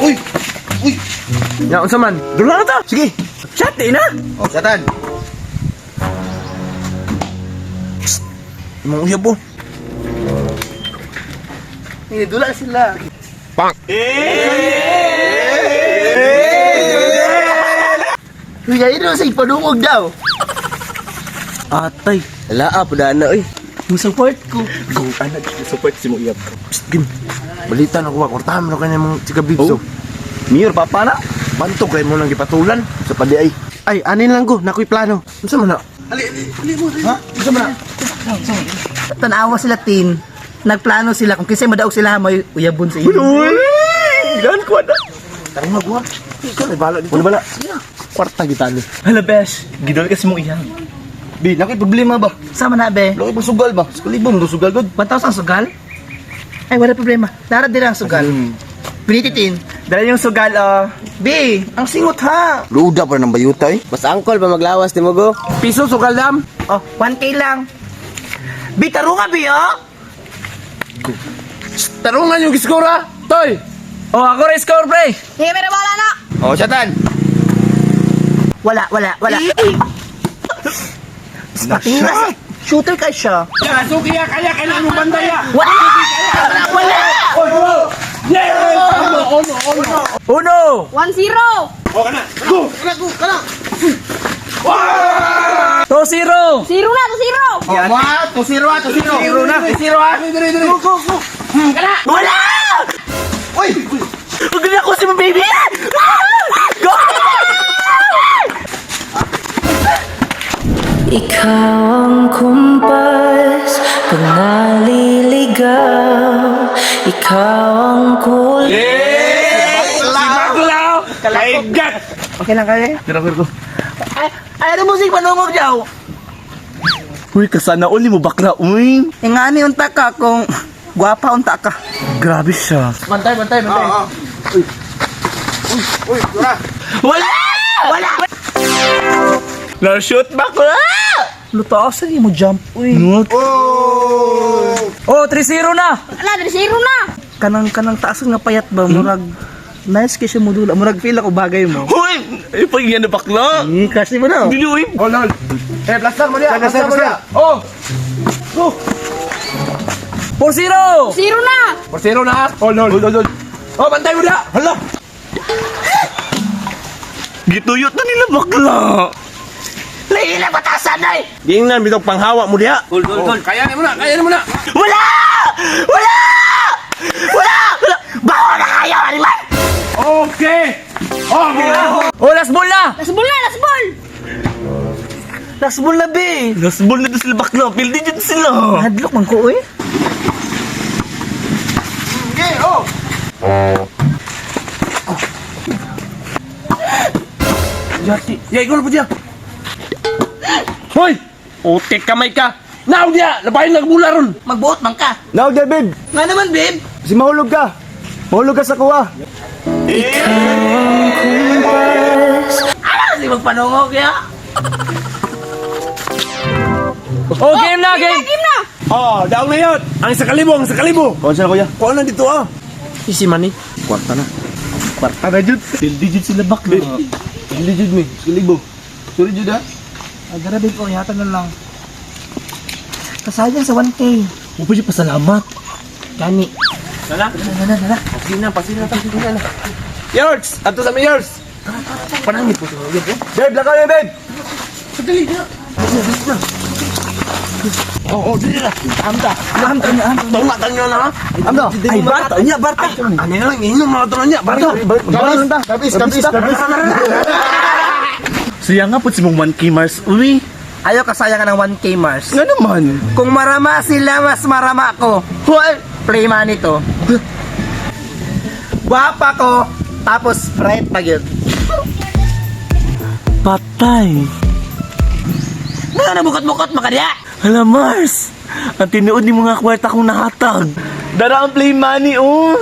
Uy! Uy! Ya, unsa man? Dula na ta. Sige! Chat na. Oh, satan! Imong uyab po. Dula sila. Uy, ayun na sa ipadungog daw. Atay. Wala ah, padana oy. Yung support ko. Go, anak. Support si mo uyab ko. Psst, Gim. Balita na ko. Kortahan mo na kanya mong chika bibso. Mayor, papa na. Bantok kayo mo nang gipatulan. Sa padi ay. Ay, anin lang ko. Nakoy plano. Unsa man na? Ali mo. Ha? Gusto mo na? Tanawa sila tin. Nagplano sila kung kisay madaog sila may uyabon sa inyo. Uy! Gan ko na. Tara magwa. Ikaw ay bala dito. Ano ba na? Kwarta kita ni. Hala, besh. Gidol kasi mo iyang. Bi, nakay problema ba? Sama na be. Laki pang sugal ba? Sugalibong, sugal god. 1,000 sugal? Ay, wala problema. Narad din ang sugal. Pinititin. Dala yung sugal, B, ang singot ha. Luda pa ng bayuta eh. Mas angkol ba maglawas ni mo go? piso sugal dam. Oh, 1K lang. B, taro nga B, oh. Tarungan yung giskora. Toy. Oh, ako rin score, pre. Sige, pero wala na. Oh, satan! Wala. Patira. Shooter ka siya. Ya, suki ya, kaya kailangan mo bandaya. Wala! Uno. 1-0. Go. To zero. 0 na, 2-0. Oh, what? Tusiro ah, tusiro. Zero na. Zero ah. Go. Wala! Uy! Huwag na ako si mga baby! Go! Ikaw ang kumpas pag naliligaw. Ikaw ang kulay. Baglaw. Kaigat. Okay lang kayo? Ko. Ay, ano musik panungog daw? Uy, kasana uli mo bakla, uy. Ingani unta ka kung gwapa unta ka. Grabe siya. Bantay. Uy, tara. Wala! Na-shoot bakla. Luto sa mo jump. Uy. Oh! Oh, 3-0 na. Wala, 3-0 na. Kanang taas nga payat ba? Murag nice kasi mo dula. Murag feel ako bagay mo. Uy, ay pag yan na bakla. Kasi mo na. Dili, uy. Oh, lol. Eh, plastar mo diya. Plastar mo diya. Oh. Go. 4-0. 0 na. 4-0 na. Oh, lol. Oh, bantay mo na. Hala. Gituyot na nila bakla. Laila batasan na eh! Gingnan, bitong panghawa mo diha. Gol. Kaya ni mo na. Wala! Bawa na kayo, animal! Okay. Oh, oh, last ball na. Last ball na, last ball. Last ball na, be! Last ball na doon sila bakla. Pildi dyan sila. Hadlok man ko, eh. Okay, oh! Yati. Yay, gol po diya. Hoy! Utik kamay ka. Now diya, labahin nagbula ron. Magbuot man ka. Now, there, babe. Nga naman, babe. Si mahulog ka. Mahulog ka sa kuha. Kasi magpanungog, ya. Oh, game na, game. Game na. Oh, daong na yun. Ang sa kalibo. Kuha siya, kuya. Kuha na dito, ah. Easy money. Kwarta na. Kwarta na dyan. Pildi dyan sila bakla. Hindi jud mi. Skilibo. Sorry jud ha. Grabe ko, yata na lang. Kasayang sa 1K. Huwag pa dyan pasalamat. Gani. Nala? Nala. Pasin na. Yours! Ato sa may yours! Panangit po sa mga yun. Babe, lakaw na, babe. Oh, dili na. Amta. Tungatan nyo na, ha? Amdo. Ay, Barta. Nya, Barta. Ano lang, inom mga ito na niya. Barta. Kabis. Siya nga po si mong 1K Mars. Uy. Ayaw kasayangan ng 1K Mars. Nga naman. Kung marama sila, mas marama ko. Hoy! Play money to. Guwapa ko, tapos bright pa yun. Patay. Nga na bukot-bukot makadya. Hala, Mars. Ang tinuod ni mga kwarta kong nahatag. Dara ang play money, oh.